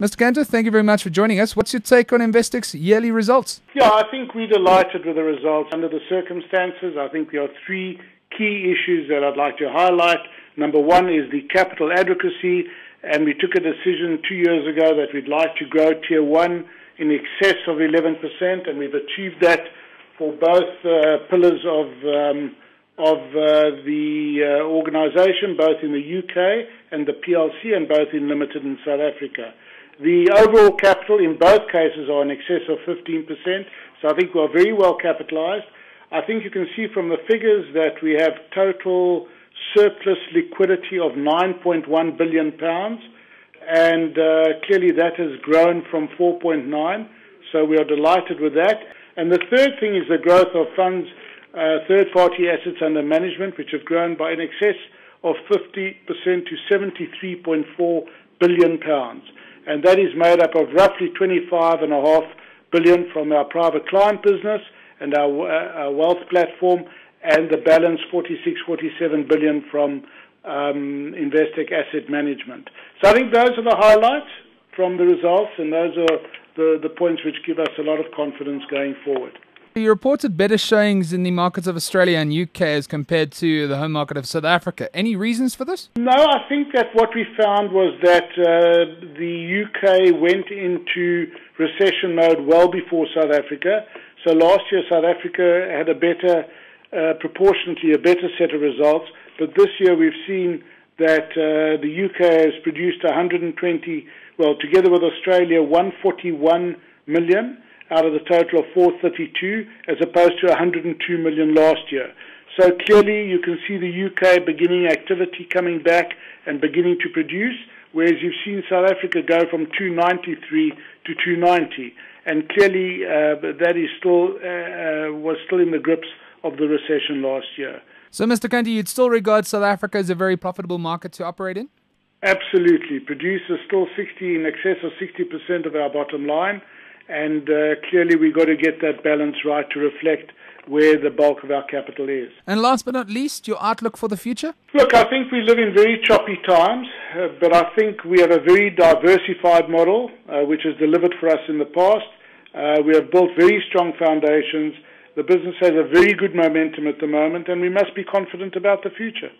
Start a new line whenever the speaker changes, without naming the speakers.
Mr. Kantor, thank you very much for joining us. What's your take on Investec's yearly results?
Yeah, I think we're delighted with the results. Under the circumstances, I think there are three key issues that I'd like to highlight. Number one is the capital adequacy, and we took a decision 2 years ago that we'd like to grow Tier 1 in excess of 11%, and we've achieved that for both pillars of the organisation, both in the UK and the PLC, and both in Limited in South Africa. The overall capital in both cases are in excess of 15%, so I think we are very well capitalised. I think you can see from the figures that we have total surplus liquidity of £9.1 billion, and clearly that has grown from 4.9, so we are delighted with that. And the third thing is the growth of funds, third-party assets under management, which have grown by in excess of 50% to £73.4 billion. And that is made up of roughly $25.5 billion from our private client business and our wealth platform, and the balance $46-47 billion from Investec Asset Management. So I think those are the highlights from the results, and those are the points which give us a lot of confidence going forward.
You reported better showings in the markets of Australia and UK as compared to the home market of South Africa. Any reasons for this?
No, I think that what we found was that the UK went into recession mode well before South Africa. So last year South Africa had a better, proportionately a better set of results. But this year we've seen that the UK has produced 120, well, together with Australia, 141 million out of the total of 432, as opposed to 102 million last year. So clearly you can see the UK beginning activity coming back and beginning to produce, whereas you've seen South Africa go from 293 to 290. And clearly that is still was still in the grips of the recession last year.
So, Mr. Kantor, you'd still regard South Africa as a very profitable market to operate in?
Absolutely. Produces still in excess of 60% of our bottom line, and clearly we've got to get that balance right to reflect where the bulk of our capital is.
And last but not least, your outlook for the future?
Look, I think we live in very choppy times, but I think we have a very diversified model which has delivered for us in the past. We have built very strong foundations. The business has a very good momentum at the moment, and we must be confident about the future.